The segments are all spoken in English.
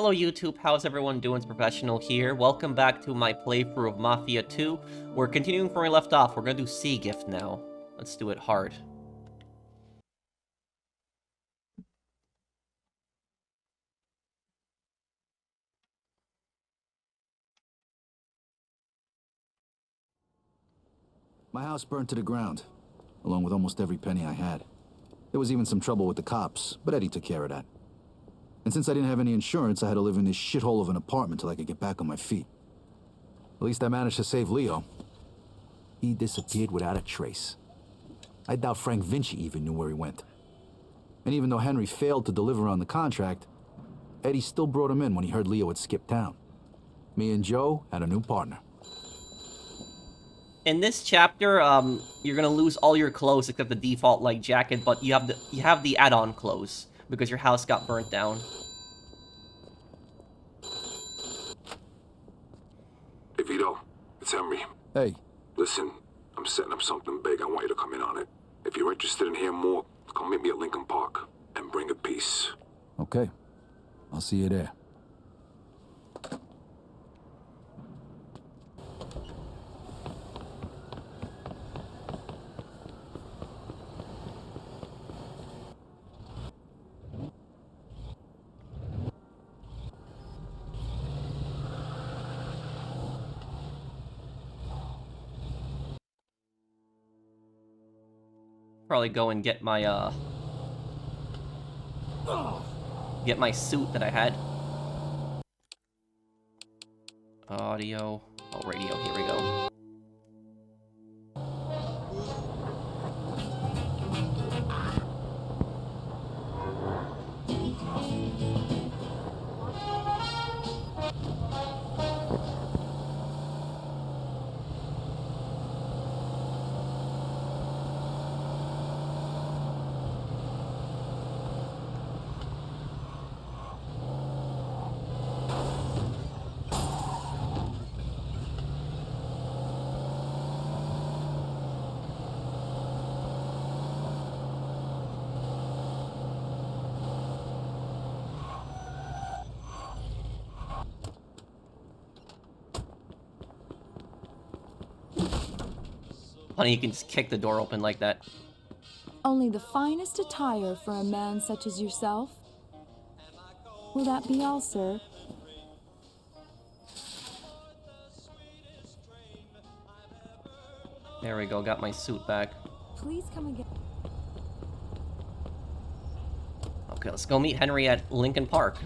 Hello YouTube, how's everyone doing? It's Professional here. Welcome back to my playthrough of Mafia 2. We're continuing from where we left off. We're gonna do Sea Gift now. Let's do it hard. My house burned to the ground, along with almost every penny I had. There was even some trouble with the cops, but Eddie took care of that. And since I didn't have any insurance, I had to live in this shithole of an apartment till I could get back on my feet. At least I managed to save Leo. He disappeared without a trace. I doubt Frank Vinci even knew where he went. And even though Henry failed to deliver on the contract, Eddie still brought him in when he heard Leo had skipped town. Me and Joe had a new partner. In this chapter, you're gonna lose all your clothes except the default light jacket, but you have the add-on clothes because your house got burnt down. Hey Vito, it's Henry. Hey. Listen, I'm setting up something big. I want you to come in on it. If you're interested in hearing more, come meet me at Lincoln Park and bring a piece. Okay. I'll see you there. Probably go and get my suit that I had. Audio. Oh, radio. Here we go. Funny, you can just kick the door open like that. Only the finest attire for a man such as yourself? Will that be all, sir? There we go, got my suit back. Please come again. Okay, let's go meet Henry at Lincoln Park.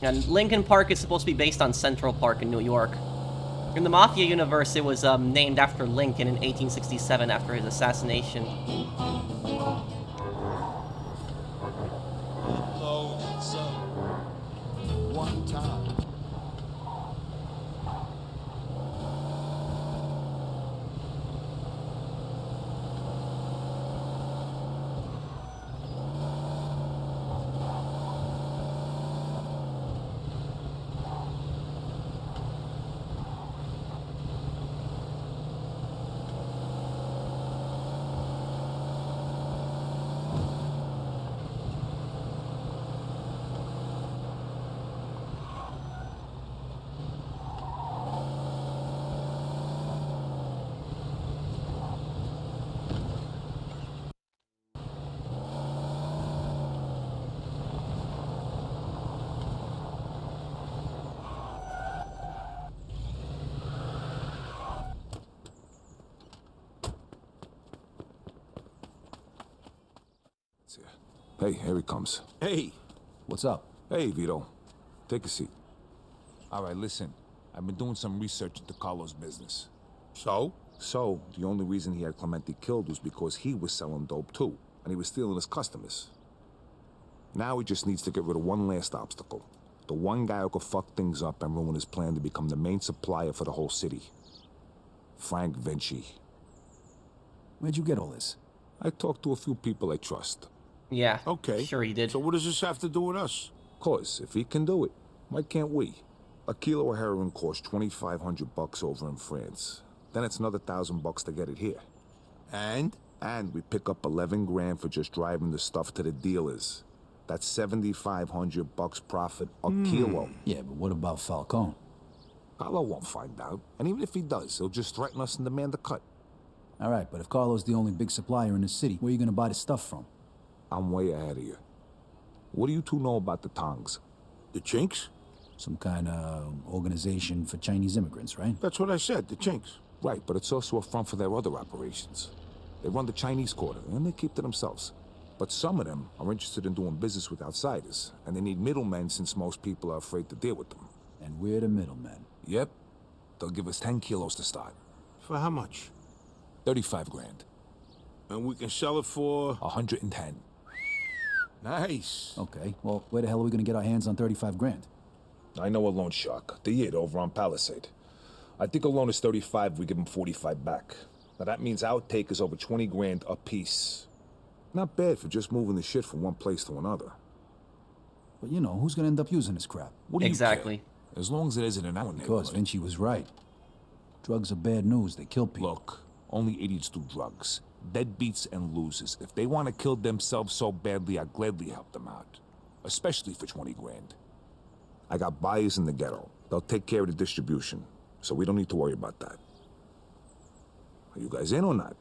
And Lincoln Park is supposed to be based on Central Park in New York. In the Mafia universe, it was named after Lincoln in 1867 after his assassination. One time. Hey, here he comes. Hey, What's up? Hey, Vito. Take a seat. all right, listen. I've been doing some research into Carlos' business. So, the only reason he had Clemente killed was because he was selling dope too, and he was stealing his customers. Now he just needs to get rid of one last obstacle. The one guy who could fuck things up and ruin his plan to become the main supplier for the whole city. Frank Vinci. Where'd you get all this? I talked to a few people I trust. Yeah, Okay. sure he did. So what does this have to do with us? 'Cause if he can do it, why can't we? A kilo of heroin costs $2,500 over in France. Then it's another $1,000 to get it here. And? And we pick up 11 grand for just driving the stuff to the dealers. That's 7,500 bucks profit a kilo. Yeah, but what about Falcone? Carlo won't find out. And even if he does, he'll just threaten us and demand a cut. All right, but if Carlo's the only big supplier in the city, where are you gonna buy the stuff from? I'm way ahead of you. What do you two know about the Tongs? The Chinks? Some kind of organization for Chinese immigrants, right? That's what I said, the Chinks. Right, but it's also a front for their other operations. They run the Chinese quarter, and they keep to themselves. But some of them are interested in doing business with outsiders, and they need middlemen since most people are afraid to deal with them. And we're the middlemen. Yep. They'll give us 10 kilos to start. For how much? 35 grand. And we can sell it for... 110. Nice. Okay, well, where the hell are we gonna get our hands on 35 grand? I know a loan shark. The Yid over on Palisade. I think a loan is 35, we give him 45 back. Now that means our take is over 20 grand a piece. Not bad for just moving the shit from one place to another. But you know, who's gonna end up using this crap? What do you Exactly. care? As long as it isn't in our Because neighborhood. Vinci was right. Drugs are bad news, they kill people. Look, only idiots do drugs. Deadbeats and losers. If they want to kill themselves so badly, I'd gladly help them out. Especially for 20 grand. I got buyers in the ghetto. They'll take care of the distribution. So we don't need to worry about that. Are you guys in or not?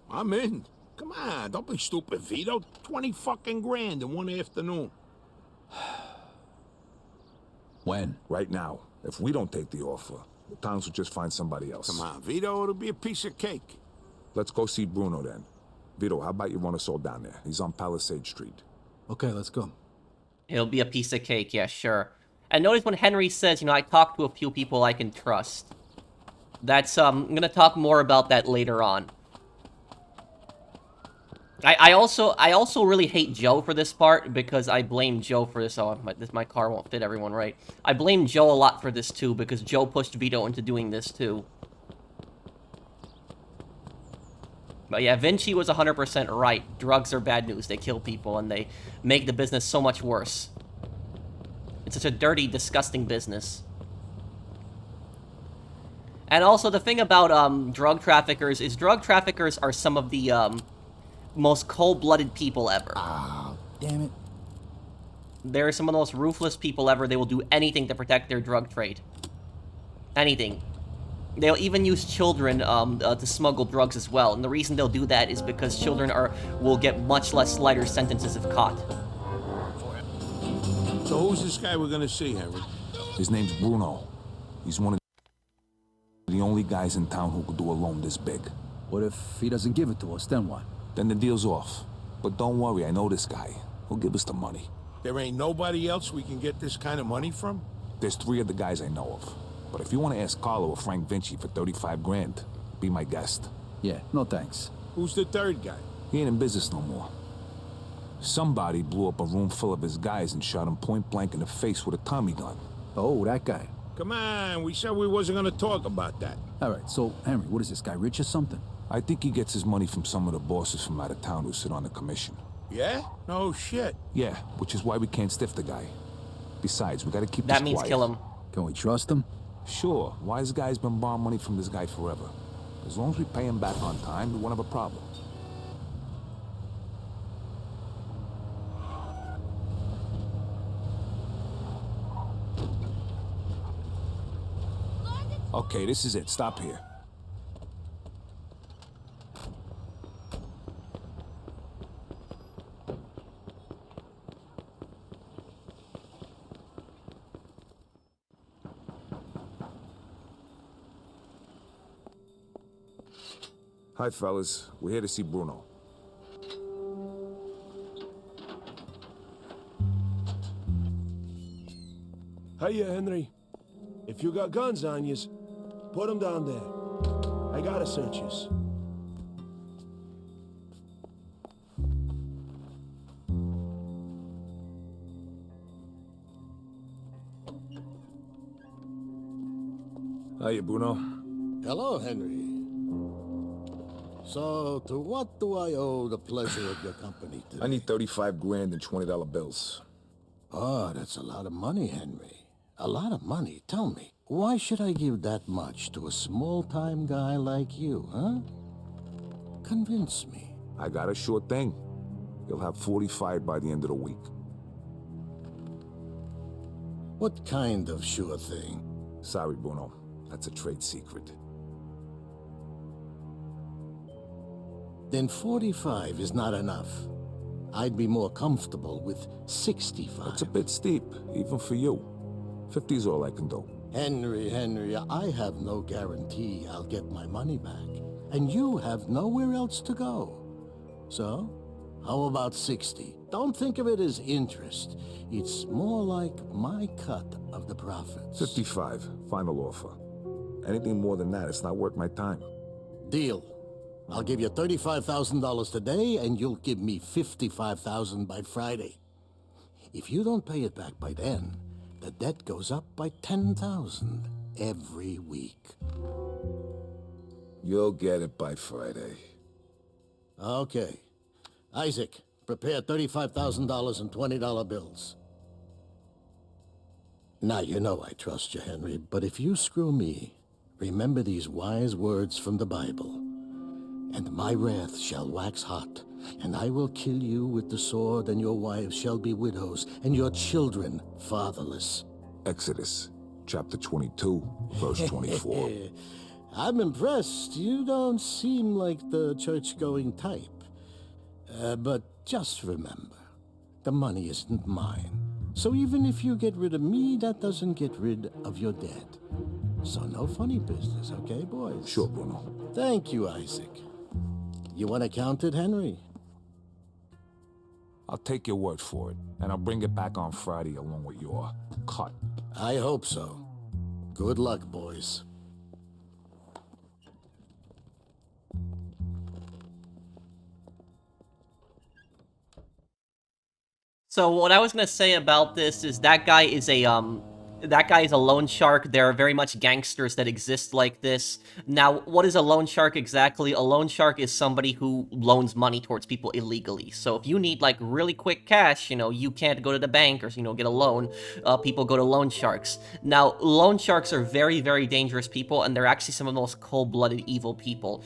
I'm in. Come on, don't be stupid, Vito. 20 fucking grand in one afternoon. When? Right now. If we don't take the offer, the Tongs will just find somebody else. Come on, Vito, it'll be a piece of cake. Let's go see Bruno then. Vito, how about you run us all down there? He's on Palisade Street. Okay, let's go. It'll be a piece of cake, yeah, sure. And notice when Henry says, you know, I talked to a few people I can trust. That's, I'm gonna talk more about that later on. I also really hate Joe for this part, because I blame Joe for this. Oh, my car won't fit everyone right. I blame Joe a lot for this, too, because Joe pushed Vito into doing this, too. But yeah, Vinci was 100% right. Drugs are bad news. They kill people, and they make the business so much worse. It's such a dirty, disgusting business. And also, the thing about drug traffickers is drug traffickers are some of the most cold-blooded people ever. Ah, damn it. They're some of the most ruthless people ever. They will do anything to protect their drug trade. Anything. They'll even use children to smuggle drugs as well. And the reason they'll do that is because children will get much less lighter sentences if caught. So who's this guy we're gonna see, Henry? His name's Bruno. He's one of the only guys in town who could do a loan this big. What if he doesn't give it to us, then what? Then the deal's off. But don't worry, I know this guy. He'll give us the money. There ain't nobody else we can get this kind of money from? There's 3 of the guys I know of. But if you want to ask Carlo or Frank Vinci for 35 grand, be my guest. Yeah, no thanks. Who's the third guy? He ain't in business no more. Somebody blew up a room full of his guys and shot him point blank in the face with a Tommy gun. Oh, that guy. Come on, we said we wasn't gonna talk about that. All right, so, Henry, what is this guy, rich or something? I think he gets his money from some of the bosses from out of town who sit on the commission. Yeah? No shit. Yeah, which is why we can't stiff the guy. Besides, we gotta keep That this means quiet. kill him. Can we trust him? Sure, wise guy's been borrowing money from this guy forever. As long as we pay him back on time, we won't have a problem. Okay, this is it. Stop here. Hi, fellas. We're here to see Bruno. Hiya, Henry. If you got guns on yous, put 'em down there. I gotta search yous. Hiya, Bruno. Hello, Henry. So, to what do I owe the pleasure of your company today? I need 35 grand in $20 bills. Oh, that's a lot of money, Henry. A lot of money. Tell me, why should I give that much to a small-time guy like you, huh? Convince me. I got a sure thing. You'll have 45 by the end of the week. What kind of sure thing? Sorry, Bruno. That's a trade secret. Then 45 is not enough. I'd be more comfortable with 65. That's a bit steep, even for you. 50 is all I can do. Henry, I have no guarantee I'll get my money back. And you have nowhere else to go. So, how about 60? Don't think of it as interest. It's more like my cut of the profits. 55, final offer. Anything more than that, it's not worth my time. Deal. I'll give you $35,000 today, and you'll give me $55,000 by Friday. If you don't pay it back by then, the debt goes up by $10,000 every week. You'll get it by Friday. Okay. Isaac, prepare $35,000 in $20 bills. Now, you know I trust you, Henry, but if you screw me, remember these wise words from the Bible. And my wrath shall wax hot, and I will kill you with the sword, and your wives shall be widows, and your children fatherless. Exodus, chapter 22, verse 24. I'm impressed. You don't seem like the church-going type. But just remember, the money isn't mine. So even if you get rid of me, that doesn't get rid of your debt. So no funny business, okay, boys? Sure, Bruno. Thank you, Isaac. You want to count it, Henry? I'll take your word for it, and I'll bring it back on Friday along with your cut. I hope so. Good luck, boys. So what I was gonna say about this is that guy is a loan shark. There are very much gangsters that exist like this. Now, what is a loan shark exactly? A loan shark is somebody who loans money towards people illegally. So if you need, like, really quick cash, you know, you can't go to the bank or, you know, get a loan, people go to loan sharks. Now, loan sharks are very, very dangerous people, and they're actually some of the most cold-blooded evil people.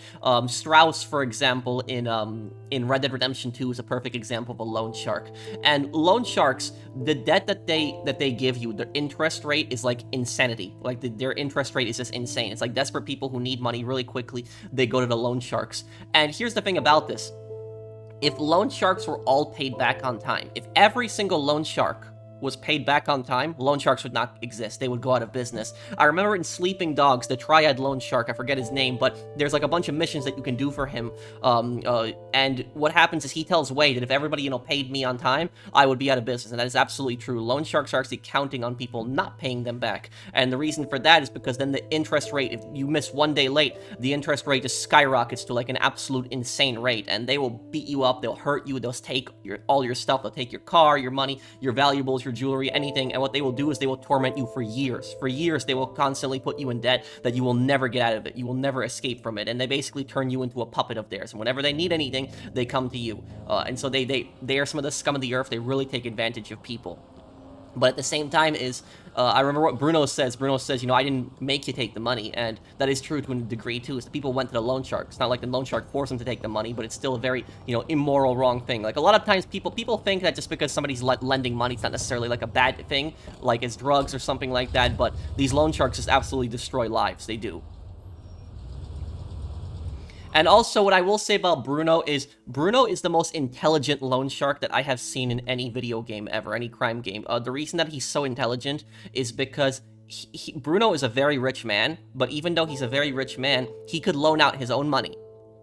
Strauss, for example, in Red Dead Redemption 2 is a perfect example of a loan shark. And loan sharks, the debt that they give you, the interest rate is like insanity. Like their interest rate is just insane. It's like desperate people who need money really quickly, they go to the loan sharks. And here's the thing about this. If loan sharks were all paid back on time, if every single loan shark was paid back on time, loan sharks would not exist. They would go out of business. I remember in Sleeping Dogs, the Triad loan shark, I forget his name, but there's like a bunch of missions that you can do for him. And what happens is he tells Wade that if everybody, you know, paid me on time, I would be out of business. And that is absolutely true. Loan sharks are actually counting on people not paying them back. And the reason for that is because then the interest rate, if you miss one day late, the interest rate just skyrockets to like an absolute insane rate. And they will beat you up, they'll hurt you, they'll take all your stuff, they'll take your car, your money, your valuables, your jewelry, anything, and what they will do is they will torment you for years. For years, they will constantly put you in debt that you will never get out of it. You will never escape from it, and they basically turn you into a puppet of theirs. And whenever they need anything, they come to you. And so they are some of the scum of the earth. They really take advantage of people. But at the same time I remember what Bruno says. Bruno says, you know, I didn't make you take the money, and that is true to a degree, too, is the people went to the loan shark. It's not like the loan shark forced them to take the money, but it's still a very, you know, immoral, wrong thing. Like, a lot of times people think that just because somebody's lending money, it's not necessarily, like, a bad thing, like it's drugs or something like that, but these loan sharks just absolutely destroy lives. They do. And also, what I will say about Bruno is the most intelligent loan shark that I have seen in any video game ever, any crime game. The reason that he's so intelligent is because Bruno is a very rich man, but even though he's a very rich man, he could loan out his own money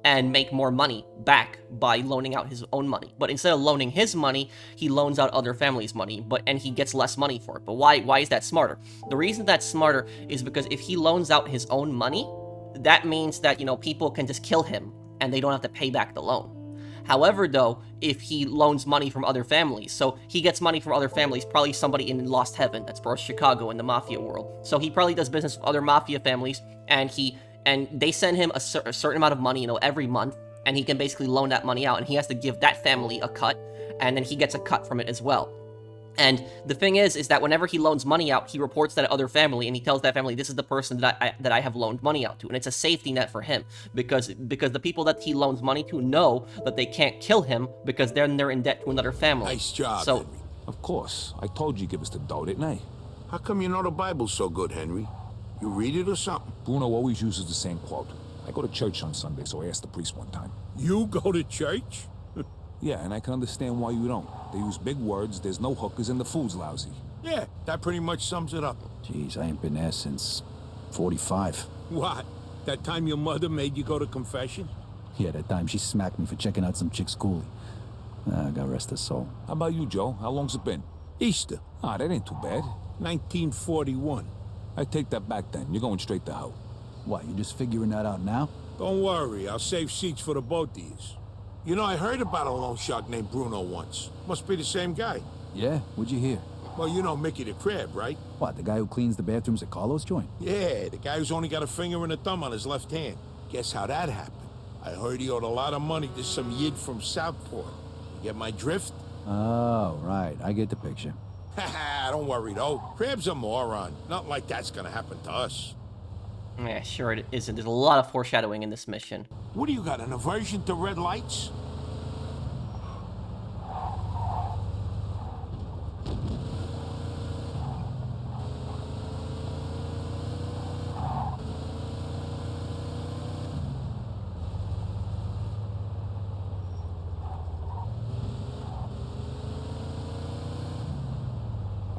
and make more money back by loaning out his own money. But instead of loaning his money, he loans out other families' money, and he gets less money for it. But why is that smarter? The reason that's smarter is because if he loans out his own money, that means that, you know, people can just kill him and they don't have to pay back the loan. However, though, if he loans money from other families, so he gets money from other families, probably somebody in Lost Heaven, that's for Chicago in the Mafia world. So he probably does business with other Mafia families, and they send him a certain amount of money, you know, every month, and he can basically loan that money out, and he has to give that family a cut, and then he gets a cut from it as well. And the thing is that whenever he loans money out, he reports that other family, and he tells that family, this is the person that I have loaned money out to. And it's a safety net for him, because the people that he loans money to know that they can't kill him, because then they're in debt to another family. Nice job, So, Henry. Of course. I told you give us the dough, didn't I? How come you know the Bible so good, Henry? You read it or something? Bruno always uses the same quote. I go to church on Sunday, so I asked the priest one time. You go to church? Yeah, and I can understand why you don't. They use big words, there's no hookers, and the food's lousy. Yeah, that pretty much sums it up. Jeez, I ain't been there since 45. What? That time your mother made you go to confession? Yeah, that time she smacked me for checking out some chick's coolie. God rest her soul. How about you, Joe? How long's it been? Easter, Ah, that ain't too bad. 1941. I take that back then. You're going straight to hell. What, you just figuring that out now? Don't worry, I'll save seats for the both of yous. You know, I heard about a loan shark named Bruno once. Must be the same guy. Yeah, what'd you hear? Well, you know Mickey the Crab, right? What, the guy who cleans the bathrooms at Carlos' joint? Yeah, the guy who's only got a finger and a thumb on his left hand. Guess how that happened? I heard he owed a lot of money to some yid from Southport. You get my drift? Oh, right, I get the picture. Haha, don't worry though. Crab's a moron. Nothing like that's gonna happen to us. Yeah, sure it isn't. There's a lot of foreshadowing in this mission. What do you got, an aversion to red lights?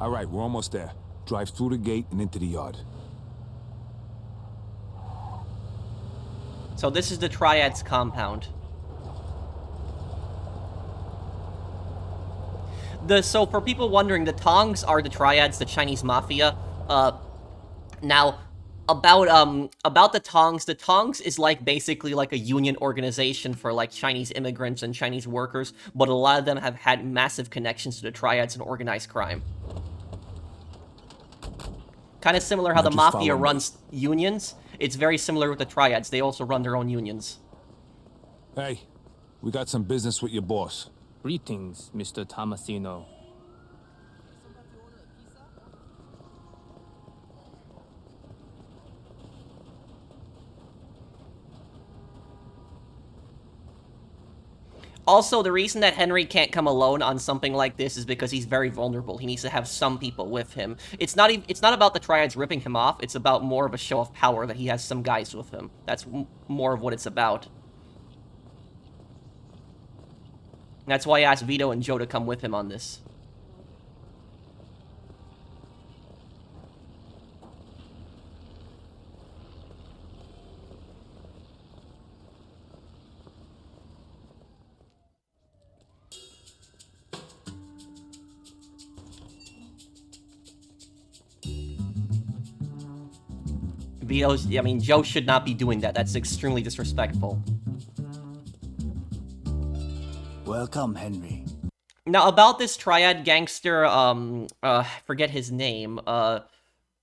All right, we're almost there. Drive through the gate and into the yard. So this is the Triads compound. So for people wondering, the Tongs are the Triads, the Chinese Mafia. Now, about the Tongs is like basically like a union organization for like Chinese immigrants and Chinese workers, but a lot of them have had massive connections to the Triads and organized crime. Kind of similar how the Mafia runs unions. It's very similar with the Triads. They also run their own unions. Hey, we got some business with your boss. Greetings, Mr. Tomasino. Also, the reason that Henry can't come alone on something like this is because he's very vulnerable. He needs to have some people with him. It's not about the Triads ripping him off. It's about more of a show of power that he has some guys with him. That's more of what it's about. That's why I asked Vito and Joe to come with him on this. Joe should not be doing that. That's extremely disrespectful. Welcome, Henry. Now, about this Triad gangster, forget his name,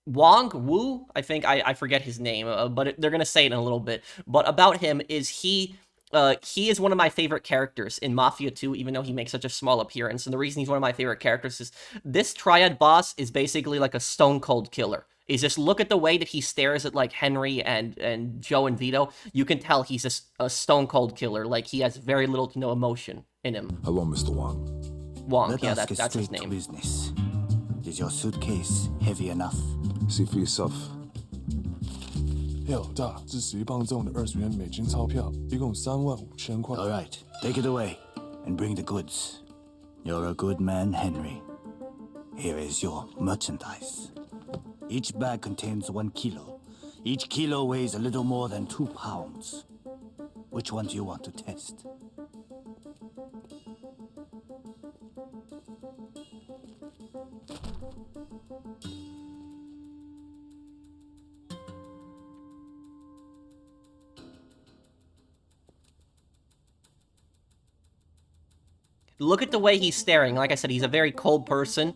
Wong Wu? I forget his name, but they're gonna say it in a little bit. But about him is he is one of my favorite characters in Mafia 2, even though he makes such a small appearance. And the reason he's one of my favorite characters is this Triad boss is basically like a stone-cold killer. Is just look at the way that he stares at like Henry and Joe and Vito. You can tell he's a stone-cold killer. Like he has very little to no emotion in him. Hello, Mr. Wong. Let us get that's his straight to name. business. Is your suitcase heavy enough? See for yourself. 要大至10磅重的20元美金钞票，一共35000块。 All right, take it away and bring the goods. You're a good man, Henry. Here is your merchandise. Each bag contains 1 kilo. Each kilo weighs a little more than 2 pounds. Which one do you want to test? Look at the way he's staring. Like I said, he's a very cold person.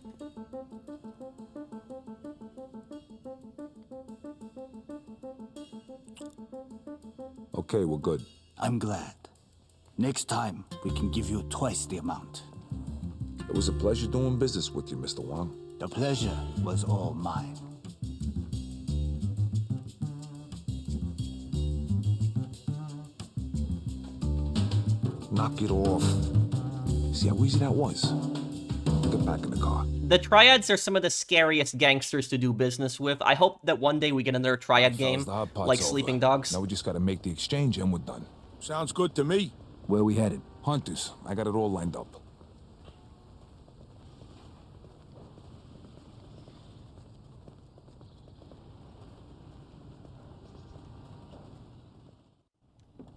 Okay, we're good. I'm glad. Next time, we can give you twice the amount. It was a pleasure doing business with you, Mr. Wong. The pleasure was all mine. Knock it off. See how easy that was? Look at get back in the car. The Triads are some of the scariest gangsters to do business with. I hope that one day we get another Triad game, The hot pot's like over. Sleeping Dogs. Now we just gotta make the exchange and we're done. Sounds good to me. Where we headed? Hunters, I got it all lined up.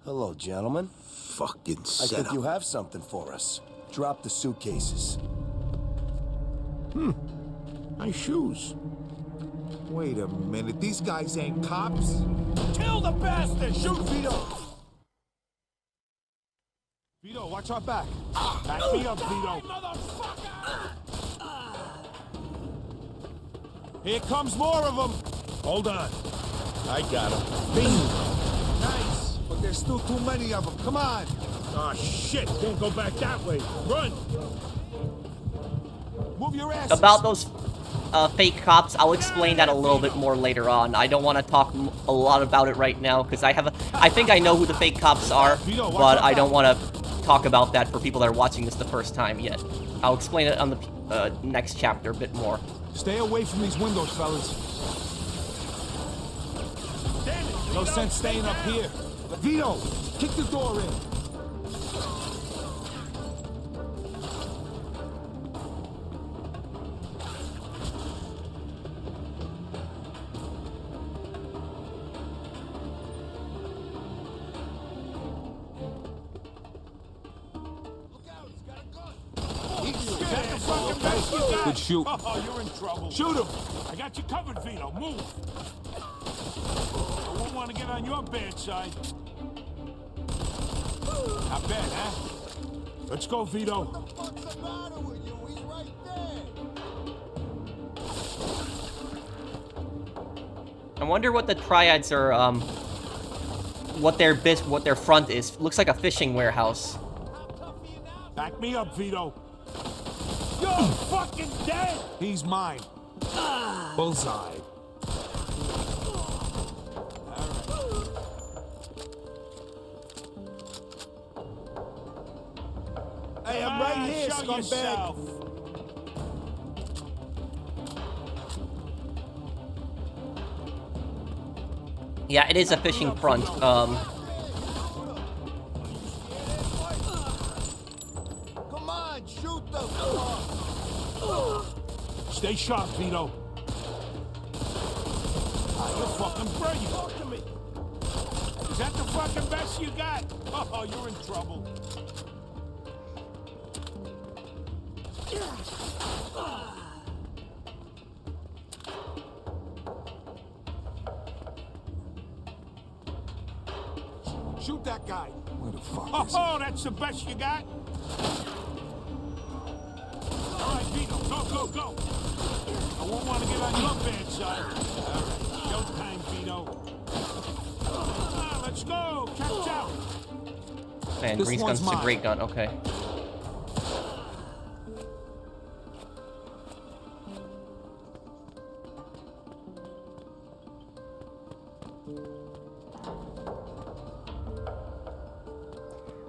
Hello, gentlemen. Fucking I setup. think you have something for us. Drop the suitcases. Nice shoes. Wait a minute, these guys ain't cops? Kill the bastard! Shoot Vito! Vito, watch our back. Back me up, Vito. Here comes more of them. Hold on. I got him. Bing. Nice, but there's still too many of them. Come on. Oh, shit. Can't go back that way. Run. Move your ass. About those fake cops, I'll explain that a little bit more later on. I don't want to talk a lot about it right now, because I think I know who the fake cops are, but I don't want to talk about that for people that are watching this the first time yet. I'll explain it on the next chapter a bit more. Stay away from these windows, fellas. No sense staying up here. Vito, kick the door in. Good shoot. Oh, you're in trouble. Shoot him. I got you covered, Vito. Move. I won't want to get on your bad side. Not bad, huh? Let's go, Vito. What the fuck's the matter with you? He's right there. I wonder what the Triads are, what their front is. Looks like a fishing warehouse. Back me up, Vito. You're fucking dead. He's mine. Bullseye. Hey, I'm right here, Show scumbag. yourself. Yeah, it is a fishing front. Come on, shoot them. Stay sharp, Vito. You're fucking brilliant. Talk to me. Is that the fucking best you got? Oh, you're in trouble. Shoot that guy. Where the fuck is Oh, that's the best you got? All right, Vito, go, go, go. I won't want to get on your bad side. All right, showtime, Vito. Let's go, catch out. Man, This Grease one's Gun's a mine. great gun, okay.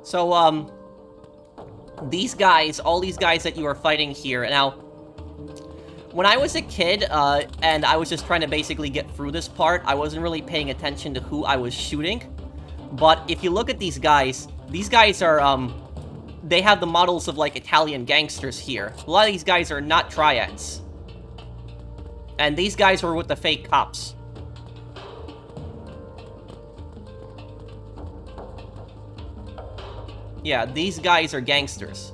So, these guys, all these guys that you are fighting here, now, when I was a kid, and I was just trying to basically get through this part, I wasn't really paying attention to who I was shooting. But if you look at these guys are, they have the models of, like, Italian gangsters here. A lot of these guys are not Triads. And these guys were with the fake cops. Yeah, these guys are gangsters.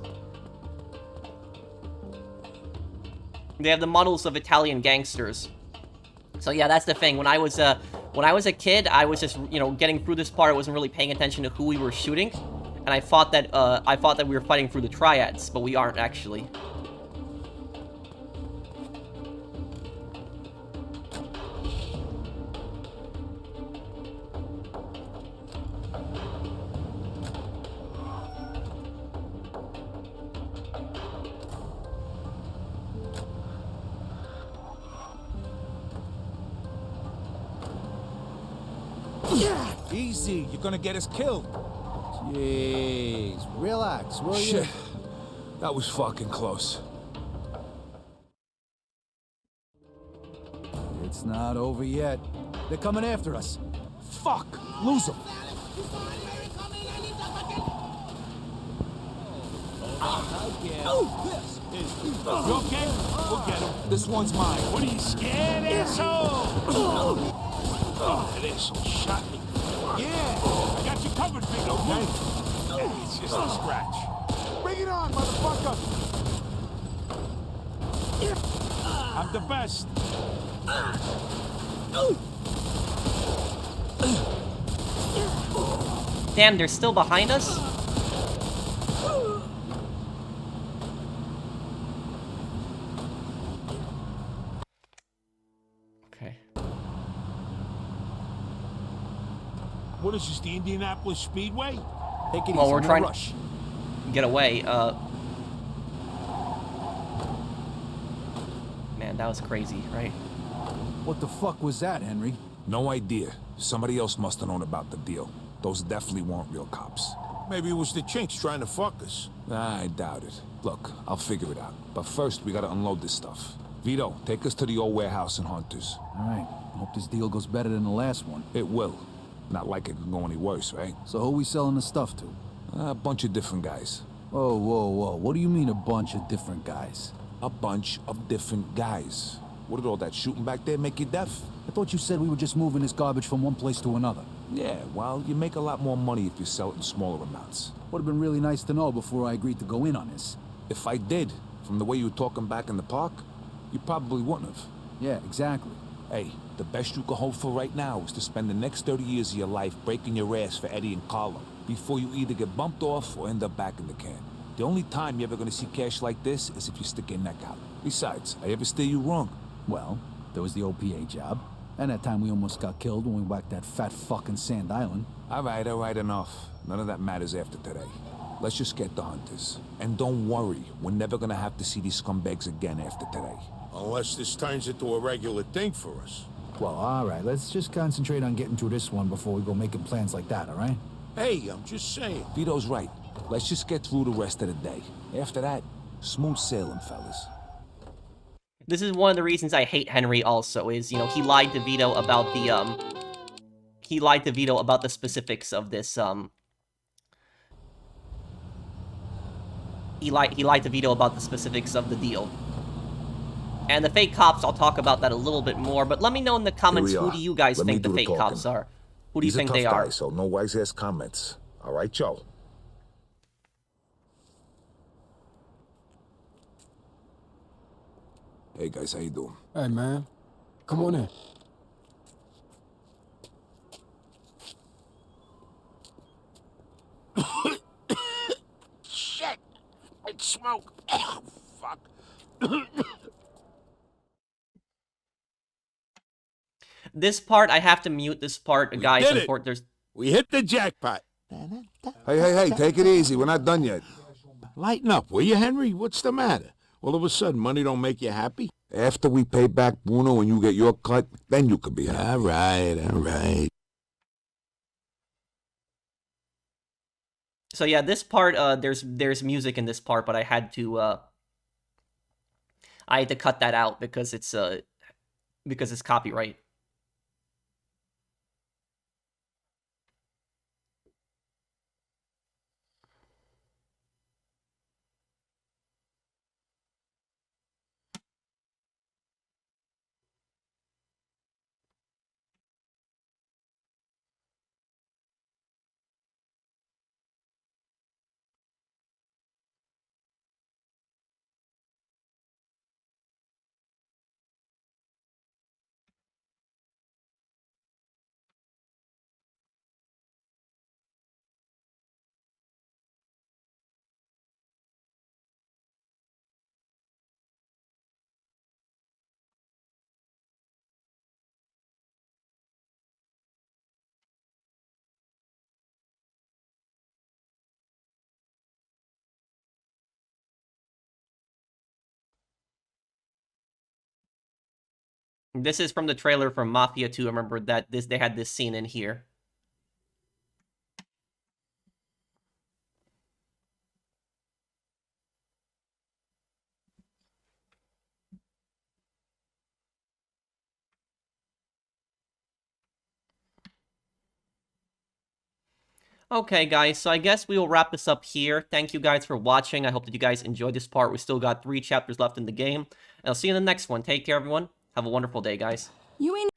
They have the models of Italian gangsters. So yeah, that's the thing. When I was a kid, I was just, you know, getting through this part. I wasn't really paying attention to who we were shooting, and I thought that we were fighting through the Triads, but we aren't actually. Easy, you're gonna get us killed. Jeez, relax, will you? Shit, that was fucking close. It's not over yet. They're coming after us. Fuck! Lose them! You okay? We'll get him. This one's mine. What are you scared, asshole? Oh, that asshole shot me. Yeah, I got you covered, Vito. Okay? It's just a scratch. Bring it on, motherfucker. I'm the best. Damn, they're still behind us? Okay. What is this, the Indianapolis Speedway? Take it Well, easy, we're no trying rush. to get away. Man, that was crazy, right? What the fuck was that, Henry? No idea. Somebody else must have known about the deal. Those definitely weren't real cops. Maybe it was the chinks trying to fuck us. I doubt it. Look, I'll figure it out. But first, we gotta unload this stuff. Vito, take us to the old warehouse in Hunters. All right. Hope this deal goes better than the last one. It will. Not like it can go any worse, right? So who we selling the stuff to? A bunch of different guys. Whoa, whoa, whoa. What do you mean a bunch of different guys? A bunch of different guys. What did all that shooting back there make you deaf? I thought you said we were just moving this garbage from one place to another. Yeah, well, you make a lot more money if you sell it in smaller amounts. Would have been really nice to know before I agreed to go in on this. If I did, from the way you were talking back in the park, you probably wouldn't have. Yeah, exactly. Hey, the best you can hope for right now is to spend the next 30 years of your life breaking your ass for Eddie and Carlo before you either get bumped off or end up back in the can. The only time you're ever gonna see cash like this is if you stick your neck out. Besides, I ever steer you wrong? Well, there was the OPA job, and that time we almost got killed when we whacked that fat fucking Sand Island. All right, enough. None of that matters after today. Let's just get the Hunters. And don't worry, we're never gonna have to see these scumbags again after today. Unless this turns into a regular thing for us. Well, all right, let's just concentrate on getting through this one before we go making plans like that, all right? Hey, I'm just saying. Vito's right. Let's just get through the rest of the day. After that, smooth sailing, fellas. This is one of the reasons I hate Henry also, is, you know, he lied to Vito about the, he lied to Vito about the specifics of this, he lied to Vito about the specifics of the deal. And the fake cops, I'll talk about that a little bit more, but let me know in the comments, who do you guys think the fake cops are? Who do you think they are? Guy, so no wise-ass comments. All right, Joe? Hey, guys, how you doing? Hey, man. Come on in. Shit! It's smoke. Oh, fuck. This part, I have to mute this part, guys. There's... We hit the jackpot. Hey, take it easy. We're not done yet. Lighten up, will you, Henry? What's the matter? All of a sudden, money don't make you happy? After we pay back Bruno and you get your cut, then you could be happy. All right. So yeah, this part, there's music in this part, but I had to cut that out because it's copyright. This is from the trailer from Mafia 2. I remember that they had this scene in here. Okay, guys, so I guess we will wrap this up here. Thank you guys for watching. I hope that you guys enjoyed this part. We still got 3 chapters left in the game. And I'll see you in the next one. Take care, everyone. Have a wonderful day, guys. You ain't